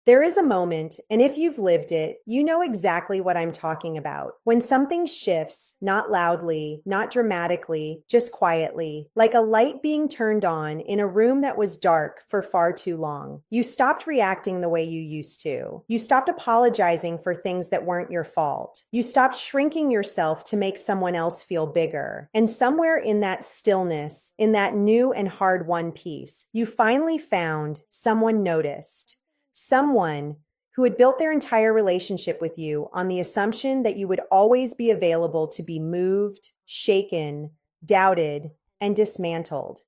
There is a moment, and if you've lived it, you know exactly what I'm talking about. When something shifts, not loudly, not dramatically, just quietly, like a light being turned on in a room that was dark for far too long. You stopped reacting the way you used to. You stopped apologizing for things that weren't your fault. You stopped shrinking yourself to make someone else feel bigger. And somewhere in that stillness, in that new and hard-won peace, you finally found someone noticed. Someone who had built their entire relationship with you on the assumption that you would always be available to be moved, shaken, doubted, and dismantled.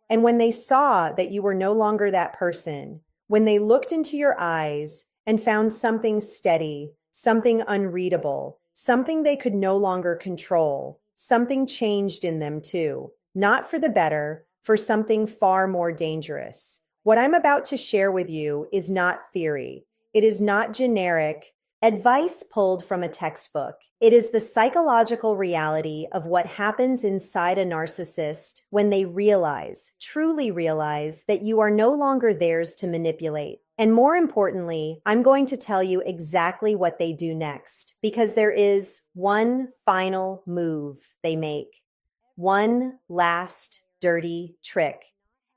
And when they saw that you were no longer that person, when they looked into your eyes and found something steady, something unreadable, something they could no longer control, something changed in them too, not for the better, for something far more dangerous. What I'm about to share with you is not theory. It is not generic advice pulled from a textbook. It is the psychological reality of what happens inside a narcissist when they realize, truly realize, that you are no longer theirs to manipulate. And more importantly, I'm going to tell you exactly what they do next, because there is one final move they make. One last dirty trick.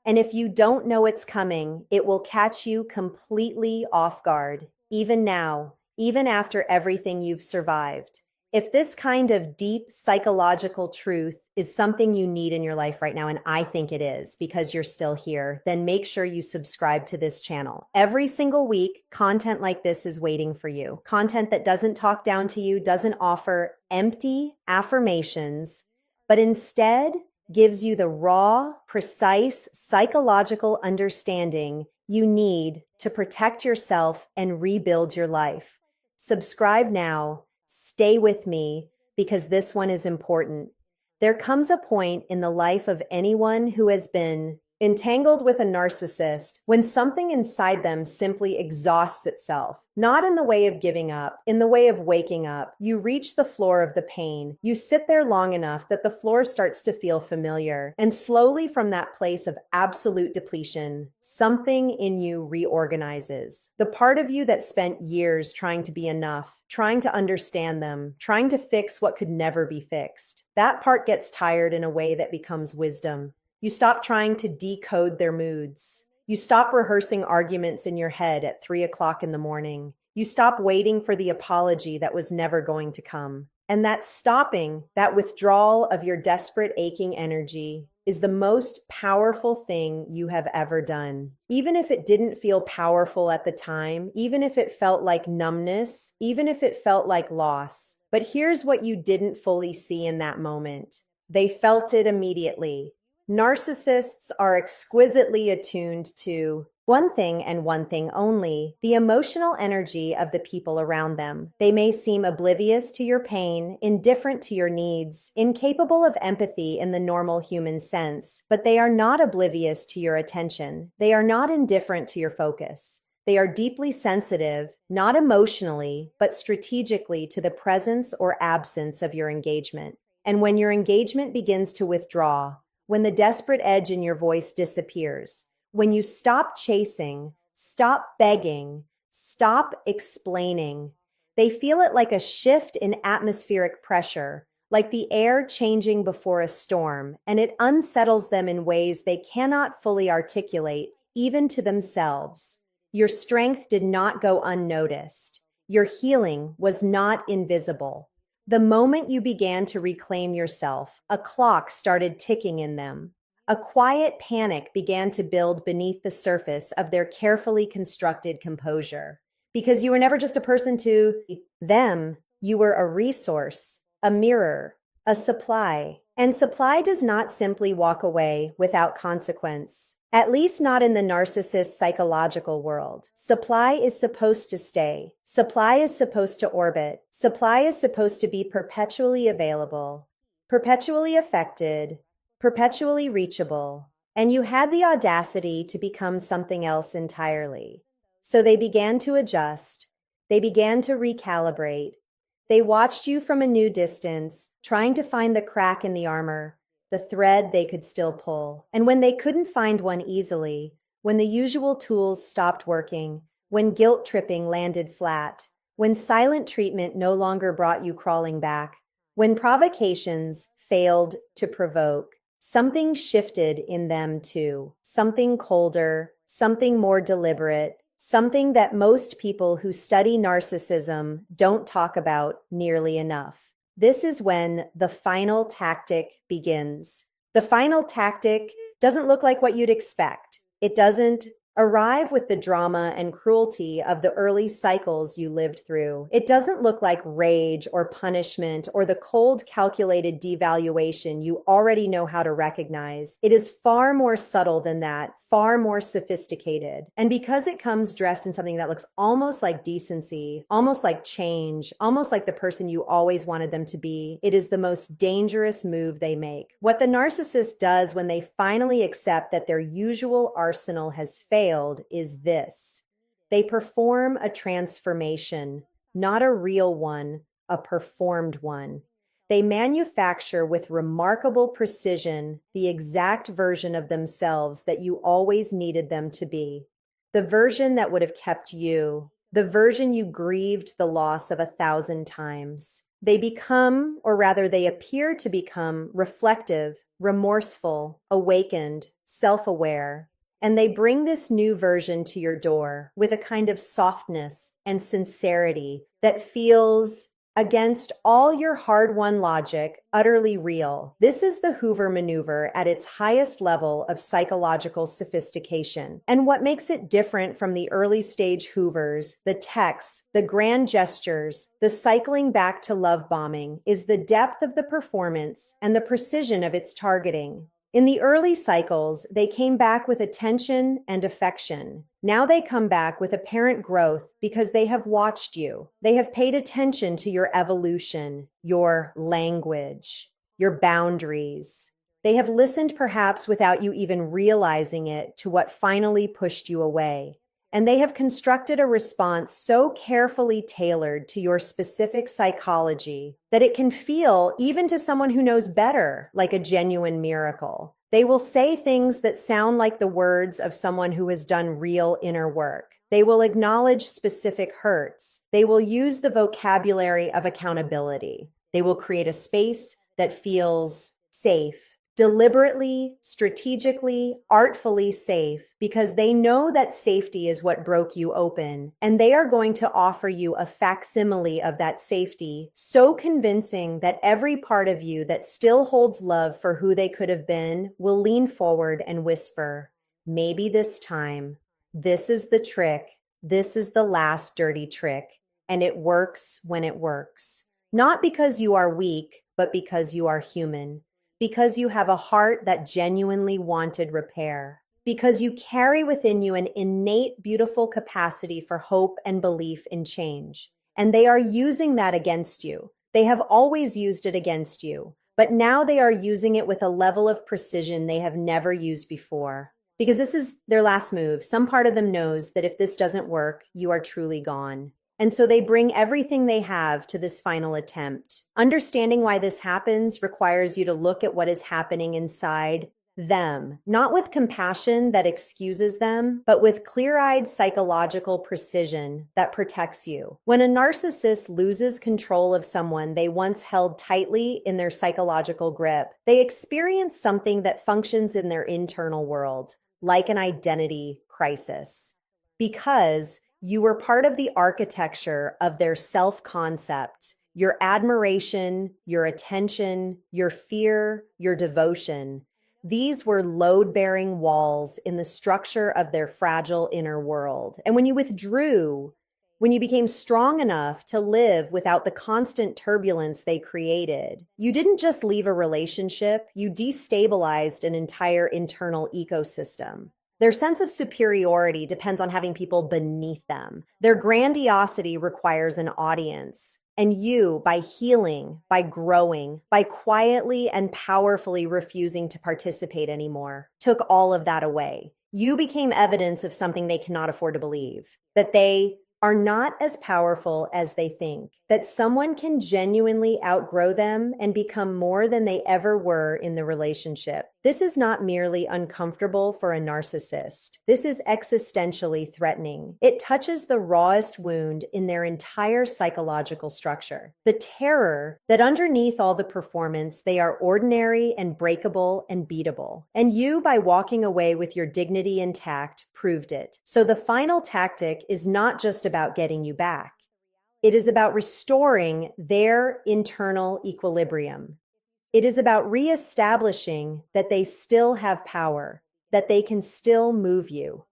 And if you don't know it's coming, it will catch you completely off guard, even now, even after everything you've survived. If this kind of deep psychological truth is something you need in your life right now, and I think it is because you're still here, then make sure you subscribe to this channel. Every single week, content like this is waiting for you. Content that doesn't talk down to you, doesn't offer empty affirmations, but instead gives you the raw, precise psychological understanding you need to protect yourself and rebuild your life. Subscribe now. Stay with me because this one is important. There comes a point in the life of anyone who has been entangled with a narcissist when something inside them simply exhausts itself, not in the way of giving up, in the way of waking up. You reach the floor of the pain. You sit there long enough that the floor starts to feel familiar. And slowly from that place of absolute depletion, something in you reorganizes. The part of you that spent years trying to be enough, trying to understand them, trying to fix what could never be fixed. That part gets tired in a way that becomes wisdom. You stop trying to decode their moods. You stop rehearsing arguments in your head at 3 o'clock in the morning. You stop waiting for the apology that was never going to come. And that stopping, that withdrawal of your desperate, aching energy is the most powerful thing you have ever done. Even if it didn't feel powerful at the time, even if it felt like numbness, even if it felt like loss. But here's what you didn't fully see in that moment. They felt it immediately. Narcissists are exquisitely attuned to one thing and one thing only, the emotional energy of the people around them. They may seem oblivious to your pain, indifferent to your needs, incapable of empathy in the normal human sense, but they are not oblivious to your attention. They are not indifferent to your focus. They are deeply sensitive, not emotionally, but strategically to the presence or absence of your engagement. And when your engagement begins to withdraw, when the desperate edge in your voice disappears, when you stop chasing, stop begging, stop explaining, they feel it like a shift in atmospheric pressure, like the air changing before a storm, and it unsettles them in ways they cannot fully articulate, even to themselves. Your strength did not go unnoticed. Your healing was not invisible. The moment you began to reclaim yourself, a clock started ticking in them. A quiet panic began to build beneath the surface of their carefully constructed composure. Because you were never just a person to them, you were a resource, a mirror, a supply. And supply does not simply walk away without consequence. At least not in the narcissist psychological world. Supply is supposed to stay. Supply is supposed to orbit. Supply is supposed to be perpetually available, perpetually affected, perpetually reachable. And you had the audacity to become something else entirely. So they began to adjust. They began to recalibrate. They watched you from a new distance, trying to find the crack in the armor, the thread they could still pull. And when they couldn't find one easily, when the usual tools stopped working, when guilt tripping landed flat, when silent treatment no longer brought you crawling back, when provocations failed to provoke, something shifted in them too, something colder, something more deliberate, something that most people who study narcissism don't talk about nearly enough. This is when the final tactic begins. The final tactic doesn't look like what you'd expect. It doesn't arrive with the drama and cruelty of the early cycles you lived through. It doesn't look like rage or punishment or the cold, calculated devaluation you already know how to recognize. It is far more subtle than that, far more sophisticated. And because it comes dressed in something that looks almost like decency, almost like change, almost like the person you always wanted them to be, it is the most dangerous move they make. What the narcissist does when they finally accept that their usual arsenal has failed is this. They perform a transformation, not a real one, a performed one. They manufacture with remarkable precision the exact version of themselves that you always needed them to be. The version that would have kept you, the version you grieved the loss of 1,000 times. They become, or rather they appear to become, reflective, remorseful, awakened, self-aware. And they bring this new version to your door with a kind of softness and sincerity that feels, against all your hard-won logic, utterly real. This is the Hoover maneuver at its highest level of psychological sophistication. And what makes it different from the early stage Hoovers, the texts, the grand gestures, the cycling back to love bombing, is the depth of the performance and the precision of its targeting. In the early cycles, they came back with attention and affection. Now they come back with apparent growth because they have watched you. They have paid attention to your evolution, your language, your boundaries. They have listened perhaps without you even realizing it to what finally pushed you away. And they have constructed a response so carefully tailored to your specific psychology that it can feel, even to someone who knows better, like a genuine miracle. They will say things that sound like the words of someone who has done real inner work. They will acknowledge specific hurts. They will use the vocabulary of accountability. They will create a space that feels safe. Deliberately, strategically, artfully safe, because they know that safety is what broke you open, and they are going to offer you a facsimile of that safety so convincing that every part of you that still holds love for who they could have been will lean forward and whisper, maybe this time, this is the trick, this is the last dirty trick, and it works when it works. Not because you are weak, but because you are human. Because you have a heart that genuinely wanted repair. Because you carry within you an innate, beautiful capacity for hope and belief in change. And they are using that against you. They have always used it against you. But now they are using it with a level of precision they have never used before. Because this is their last move. Some part of them knows that if this doesn't work, you are truly gone. And so they bring everything they have to this final attempt. Understanding why this happens requires you to look at what is happening inside them, not with compassion that excuses them, but with clear-eyed psychological precision that protects you. When a narcissist loses control of someone they once held tightly in their psychological grip, they experience something that functions in their internal world, like an identity crisis. Because you were part of the architecture of their self-concept, your admiration, your attention, your fear, your devotion. These were load-bearing walls in the structure of their fragile inner world. And when you withdrew, when you became strong enough to live without the constant turbulence they created, you didn't just leave a relationship, you destabilized an entire internal ecosystem. Their sense of superiority depends on having people beneath them. Their grandiosity requires an audience. And you, by healing, by growing, by quietly and powerfully refusing to participate anymore, took all of that away. You became evidence of something they cannot afford to believe, that they are not as powerful as they think, that someone can genuinely outgrow them and become more than they ever were in the relationship. This is not merely uncomfortable for a narcissist. This is existentially threatening. It touches the rawest wound in their entire psychological structure. The terror that underneath all the performance, they are ordinary and breakable and beatable. And you, by walking away with your dignity intact, proved it. So the final tactic is not just about getting you back. It is about restoring their internal equilibrium. It is about reestablishing that they still have power, that they can still move you.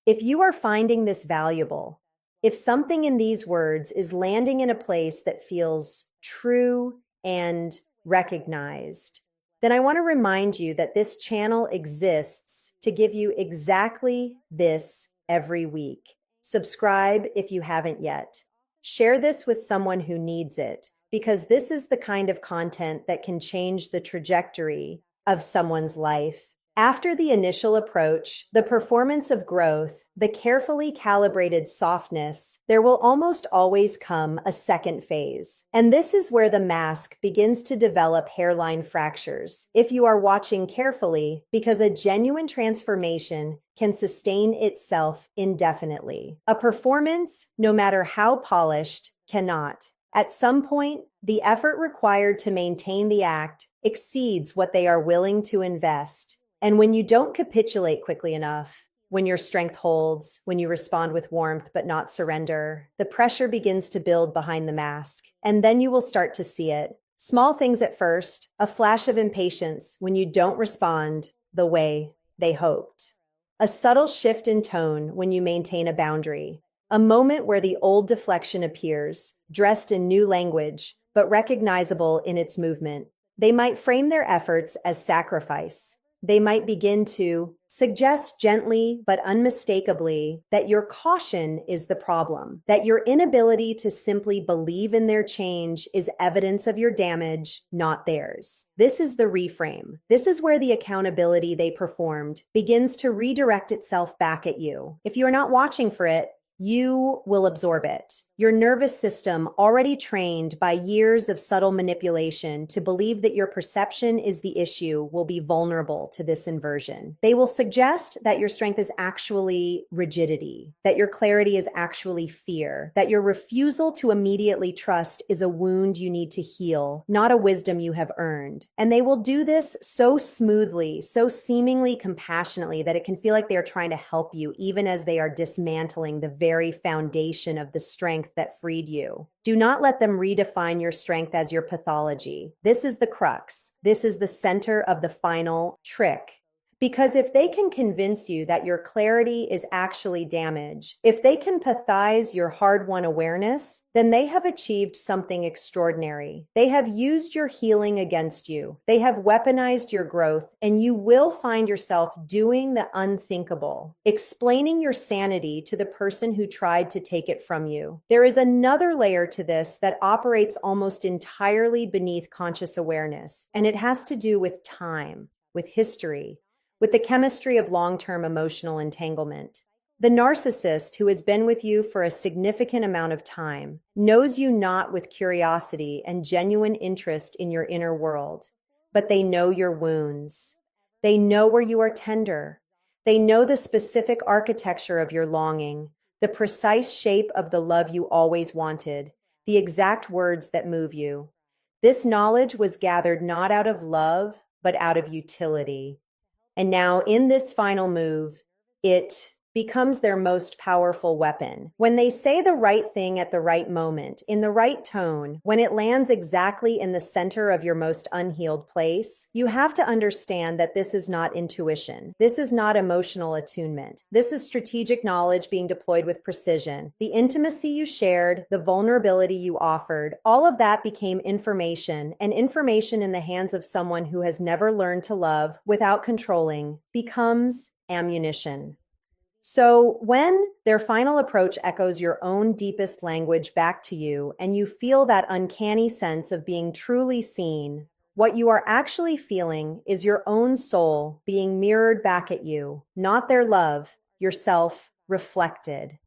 If you are finding this valuable, if something in these words is landing in a place that feels true and recognized, then I want to remind you that this channel exists to give you exactly this every week. Subscribe if you haven't yet. Share this with someone who needs it, because this is the kind of content that can change the trajectory of someone's life. After the initial approach, the performance of growth, the carefully calibrated softness, there will almost always come a second phase. And this is where the mask begins to develop hairline fractures, if you are watching carefully, because a genuine transformation can sustain itself indefinitely. A performance, no matter how polished, cannot. At some point, the effort required to maintain the act exceeds what they are willing to invest. And when you don't capitulate quickly enough, when your strength holds, when you respond with warmth but not surrender, the pressure begins to build behind the mask. And then you will start to see it. Small things at first, a flash of impatience when you don't respond the way they hoped. A subtle shift in tone when you maintain a boundary. A moment where the old deflection appears, dressed in new language, but recognizable in its movement. They might frame their efforts as sacrifice. They might begin to suggest gently but unmistakably that your caution is the problem, that your inability to simply believe in their change is evidence of your damage, not theirs. This is the reframe. This is where the accountability they performed begins to redirect itself back at you. If you are not watching for it, you will absorb it. Your nervous system, already trained by years of subtle manipulation to believe that your perception is the issue, will be vulnerable to this inversion. They will suggest that your strength is actually rigidity, that your clarity is actually fear, that your refusal to immediately trust is a wound you need to heal, not a wisdom you have earned. And they will do this so smoothly, so seemingly compassionately, that it can feel like they are trying to help you, even as they are dismantling the very foundation of the strength that freed you. Do not let them redefine your strength as your pathology. This is the crux. This is the center of the final trick. Because if they can convince you that your clarity is actually damage, if they can pathize your hard-won awareness, then they have achieved something extraordinary. They have used your healing against you. They have weaponized your growth, and you will find yourself doing the unthinkable, explaining your sanity to the person who tried to take it from you. There is another layer to this that operates almost entirely beneath conscious awareness, and it has to do with time, with history, with the chemistry of long-term emotional entanglement. The narcissist who has been with you for a significant amount of time knows you not with curiosity and genuine interest in your inner world, but they know your wounds. They know where you are tender. They know the specific architecture of your longing, the precise shape of the love you always wanted, the exact words that move you. This knowledge was gathered not out of love, but out of utility. And now in this final move, it becomes their most powerful weapon. When they say the right thing at the right moment, in the right tone, when it lands exactly in the center of your most unhealed place, you have to understand that this is not intuition. This is not emotional attunement. This is strategic knowledge being deployed with precision. The intimacy you shared, the vulnerability you offered, all of that became information, and information in the hands of someone who has never learned to love without controlling becomes ammunition. So when their final approach echoes your own deepest language back to you, and you feel that uncanny sense of being truly seen, what you are actually feeling is your own soul being mirrored back at you, not their love, yourself reflected.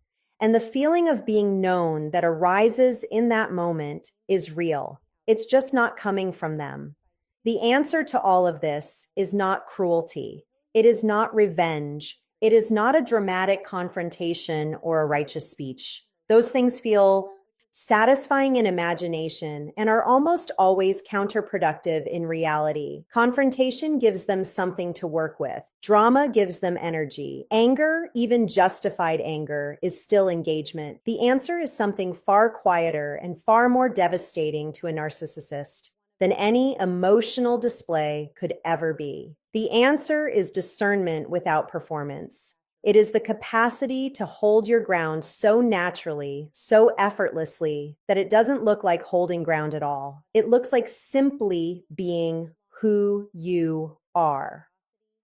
And the feeling of being known that arises in that moment is real. It's just not coming from them. The answer to all of this is not cruelty. It is not revenge. It is not a dramatic confrontation or a righteous speech. Those things feel satisfying in imagination and are almost always counterproductive in reality. Confrontation gives them something to work with. Drama gives them energy. Anger, even justified anger, is still engagement. The answer is something far quieter and far more devastating to a narcissist than any emotional display could ever be. The answer is discernment without performance. It is the capacity to hold your ground so naturally, so effortlessly, that it doesn't look like holding ground at all. It looks like simply being who you are.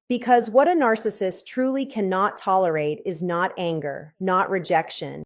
Because what a narcissist truly cannot tolerate is not anger, not rejection.